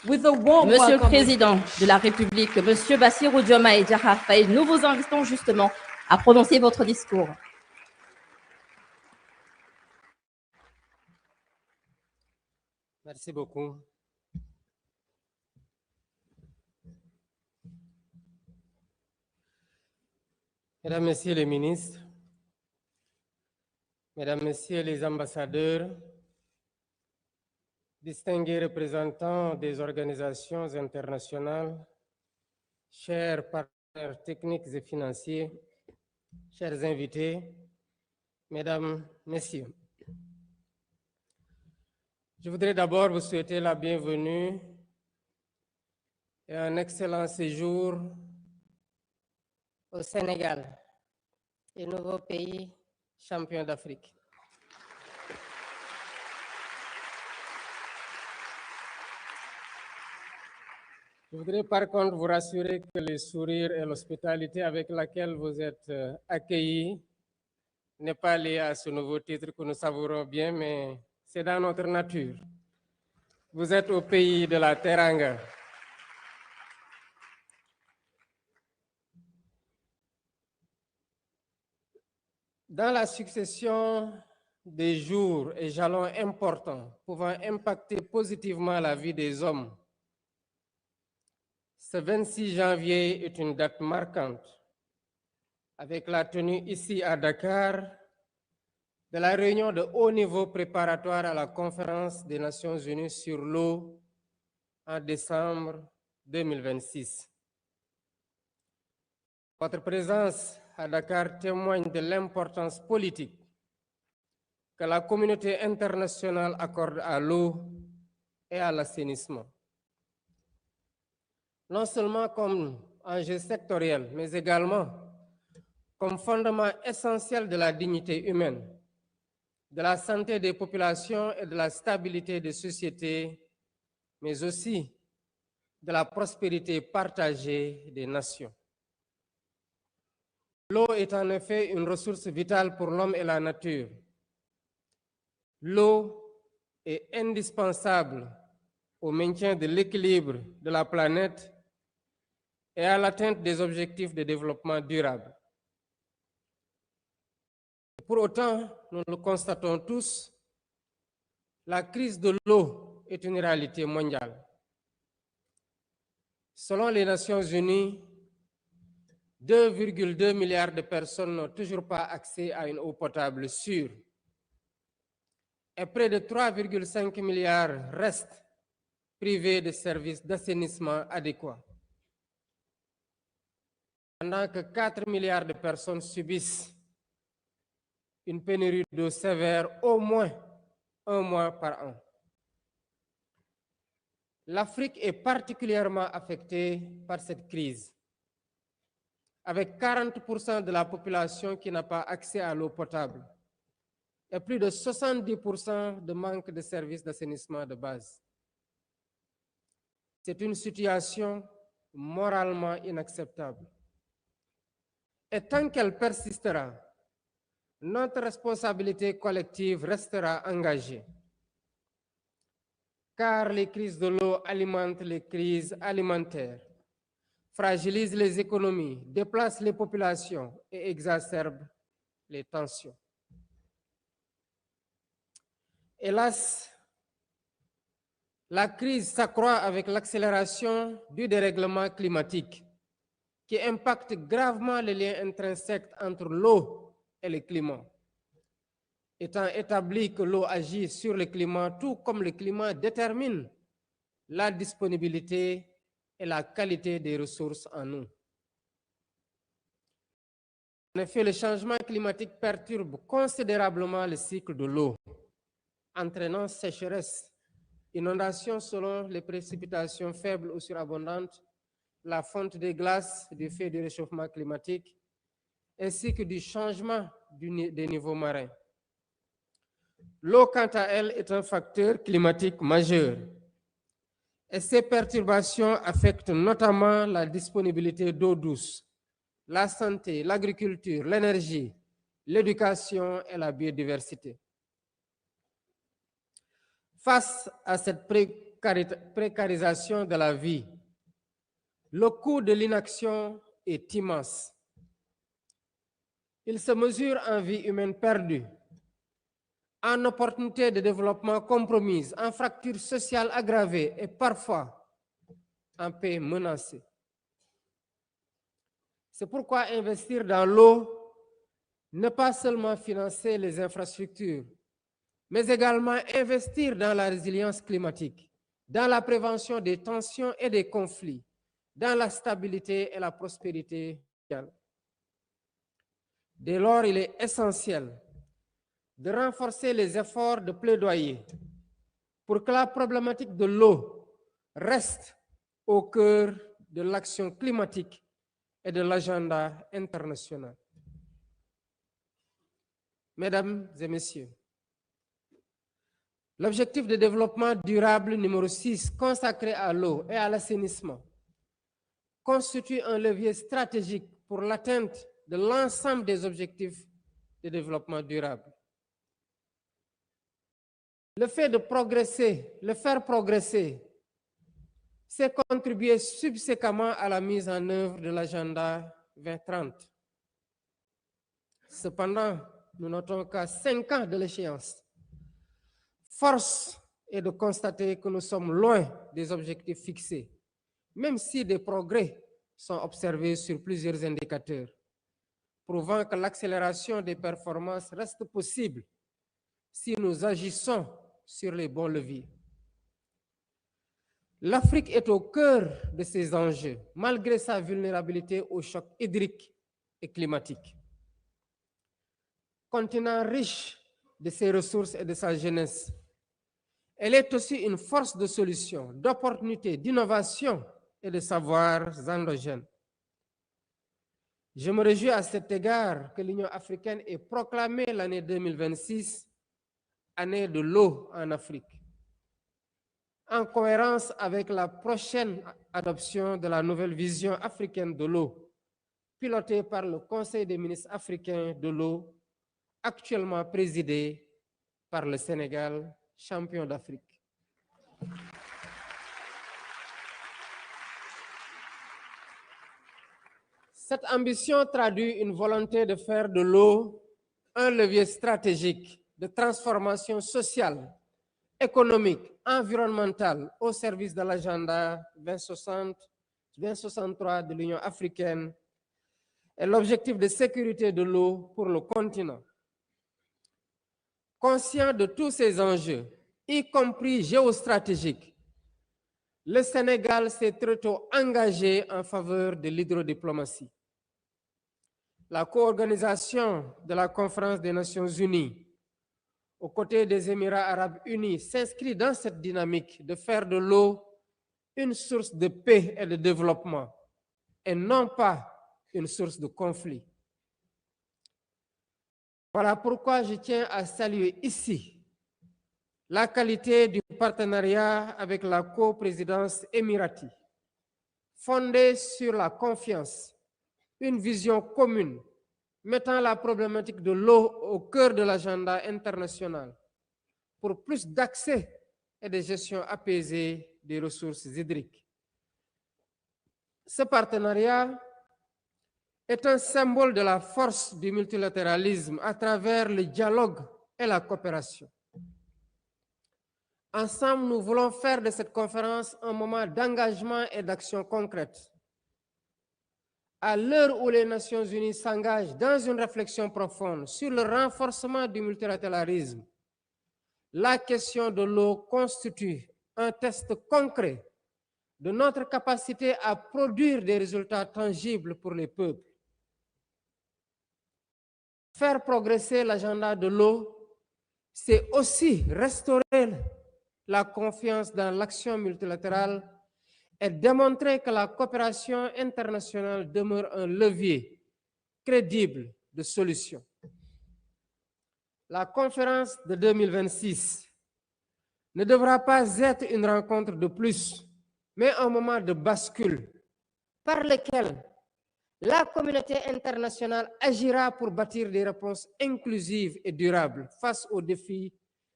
With a warm Monsieur le welcome. Président de la République, Monsieur Bassirou Diomaye Diakhar Faye, nous vous invitons justement à prononcer votre discours. Merci beaucoup. Mesdames, Messieurs les ministres, Mesdames, Messieurs les ambassadeurs, distingués représentants des organisations internationales, chers partenaires techniques et financiers, chers invités, Mesdames, Messieurs, je voudrais d'abord vous souhaiter la bienvenue et un excellent séjour au Sénégal, et nouveau pays champion d'Afrique. Je voudrais par contre vous rassurer que le sourire et l'hospitalité avec laquelle vous êtes accueillis n'est pas lié à ce nouveau titre que nous savourons bien, mais c'est dans notre nature. Vous êtes au pays de la Teranga. Dans la succession des jours et jalons importants pouvant impacter positivement la vie des hommes, ce 26 janvier est une date marquante, avec la tenue ici à Dakar de la réunion de haut niveau préparatoire à la conférence des Nations Unies sur l'eau en décembre 2026. Votre présence à Dakar témoigne de l'importance politique que la communauté internationale accorde à l'eau et à l'assainissement. Non seulement comme enjeu sectoriel, mais également comme fondement essentiel de la dignité humaine, de la santé des populations et de la stabilité des sociétés, mais aussi de la prospérité partagée des nations. L'eau est en effet une ressource vitale pour l'homme et la nature. L'eau est indispensable au maintien de l'équilibre de la planète et à l'atteinte des objectifs de développement durable. Pour autant, nous le constatons tous, la crise de l'eau est une réalité mondiale. Selon les Nations Unies, 2,2 milliards de personnes n'ont toujours pas accès à une eau potable sûre et près de 3,5 milliards restent privés de services d'assainissement adéquats. Pendant que 4 milliards de personnes subissent une pénurie d'eau sévère au moins un mois par an. L'Afrique est particulièrement affectée par cette crise, avec 40% de la population qui n'a pas accès à l'eau potable et plus de 70% de manque de services d'assainissement de base. C'est une situation moralement inacceptable. Et tant qu'elle persistera, notre responsabilité collective restera engagée. Car les crises de l'eau alimentent les crises alimentaires, fragilisent les économies, déplacent les populations et exacerbent les tensions. Hélas, la crise s'accroît avec l'accélération du dérèglement climatique qui impacte gravement les liens intrinsèques entre l'eau et le climat. Étant établi que l'eau agit sur le climat, tout comme le climat détermine la disponibilité et la qualité des ressources en eau. En effet, le changement climatique perturbe considérablement le cycle de l'eau, entraînant sécheresse, inondations selon les précipitations faibles ou surabondantes, la fonte des glaces du fait du réchauffement climatique, ainsi que du changement des niveaux marins. L'eau, quant à elle, est un facteur climatique majeur et ces perturbations affectent notamment la disponibilité d'eau douce, la santé, l'agriculture, l'énergie, l'éducation et la biodiversité. Face à cette précarisation de la vie. Le coût de l'inaction est immense. Il se mesure en vie humaine perdue, en opportunités de développement compromises, en fractures sociales aggravées et parfois en paix menacée. C'est pourquoi investir dans l'eau n'est pas seulement financer les infrastructures, mais également investir dans la résilience climatique, dans la prévention des tensions et des conflits, dans la stabilité et la prospérité mondiale. Dès lors, il est essentiel de renforcer les efforts de plaidoyer pour que la problématique de l'eau reste au cœur de l'action climatique et de l'agenda international. Mesdames et messieurs, l'objectif de développement durable numéro 6 consacré à l'eau et à l'assainissement constitue un levier stratégique pour l'atteinte de l'ensemble des objectifs de développement durable. Le fait de progresser, le faire progresser, c'est contribuer subséquemment à la mise en œuvre de l'agenda 2030. Cependant, nous notons qu'à 5 ans de l'échéance, force est de constater que nous sommes loin des objectifs fixés, même si des progrès sont observés sur plusieurs indicateurs, prouvant que l'accélération des performances reste possible si nous agissons sur les bons leviers. L'Afrique est au cœur de ces enjeux, malgré sa vulnérabilité aux chocs hydriques et climatiques. Continent riche de ses ressources et de sa jeunesse, elle est aussi une force de solution, d'opportunité, d'innovation et de savoirs endogènes. Je me réjouis à cet égard que l'Union africaine ait proclamé l'année 2026 année de l'eau en Afrique, en cohérence avec la prochaine adoption de la nouvelle vision africaine de l'eau, pilotée par le Conseil des ministres africains de l'eau, actuellement présidé par le Sénégal, champion d'Afrique. Cette ambition traduit une volonté de faire de l'eau un levier stratégique de transformation sociale, économique, environnementale au service de l'agenda 2063 de l'Union africaine et l'objectif de sécurité de l'eau pour le continent. Conscient de tous ces enjeux, y compris géostratégiques, le Sénégal s'est très tôt engagé en faveur de l'hydrodiplomatie. La co-organisation de la Conférence des Nations Unies, aux côtés des Émirats arabes unis, s'inscrit dans cette dynamique de faire de l'eau une source de paix et de développement, et non pas une source de conflit. Voilà pourquoi je tiens à saluer ici la qualité du partenariat avec la coprésidence émirati, fondée sur la confiance, une vision commune, mettant la problématique de l'eau au cœur de l'agenda international pour plus d'accès et de gestion apaisée des ressources hydriques. Ce partenariat est un symbole de la force du multilatéralisme à travers le dialogue et la coopération. Ensemble, nous voulons faire de cette conférence un moment d'engagement et d'action concrète. À l'heure où les Nations Unies s'engagent dans une réflexion profonde sur le renforcement du multilatéralisme, la question de l'eau constitue un test concret de notre capacité à produire des résultats tangibles pour les peuples. Faire progresser l'agenda de l'eau, c'est aussi restaurer la confiance dans l'action multilatérale et démontrer que la coopération internationale demeure un levier crédible de solution. La conférence de 2026 ne devra pas être une rencontre de plus, mais un moment de bascule par lequel la communauté internationale agira pour bâtir des réponses inclusives et durables face aux défis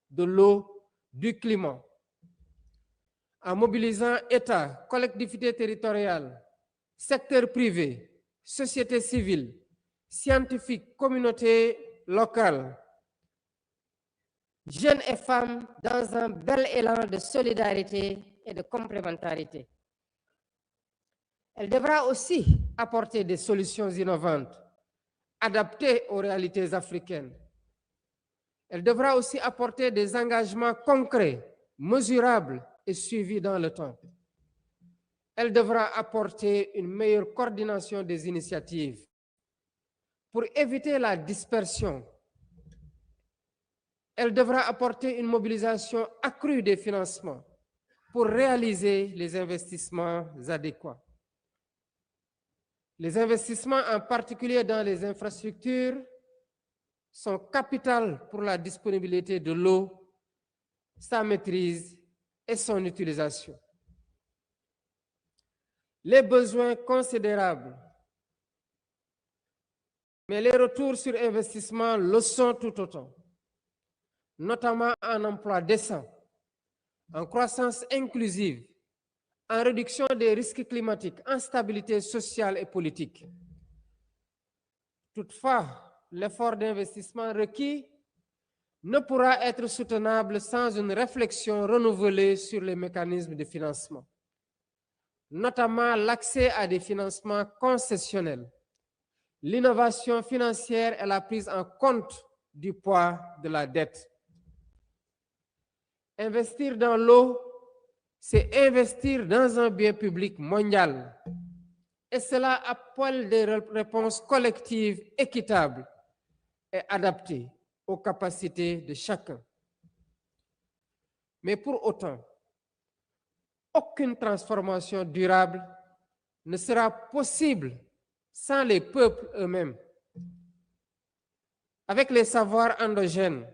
de l'eau, du climat. en mobilisant État, collectivités territoriales, secteur privé, société civile, scientifiques, communautés locales, jeunes et femmes dans un bel élan de solidarité et de complémentarité. Elle devra aussi apporter des solutions innovantes, adaptées aux réalités africaines. Elle devra aussi apporter des engagements concrets, mesurables et suivis dans le temps. Elle devra apporter une meilleure coordination des initiatives pour éviter la dispersion. Elle devra apporter une mobilisation accrue des financements pour réaliser les investissements adéquats. Les investissements, en particulier dans les infrastructures, sont capitaux pour la disponibilité de l'eau, sa maîtrise et son utilisation. Les besoins considérables, mais les retours sur investissement le sont tout autant, notamment en emploi décent, en croissance inclusive, en réduction des risques climatiques, en stabilité sociale et politique. Toutefois, l'effort d'investissement requis ne pourra être soutenable sans une réflexion renouvelée sur les mécanismes de financement, notamment l'accès à des financements concessionnels, l'innovation financière et la prise en compte du poids de la dette. Investir dans l'eau, c'est investir dans un bien public mondial. Et cela appelle des réponses collectives équitables et adaptées aux capacités de chacun. Mais pour autant, aucune transformation durable ne sera possible sans les peuples eux-mêmes. Avec les savoirs endogènes,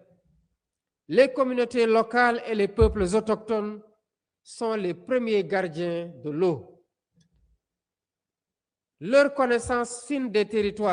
les communautés locales et les peuples autochtones sont les premiers gardiens de l'eau. Leur connaissance fine des territoires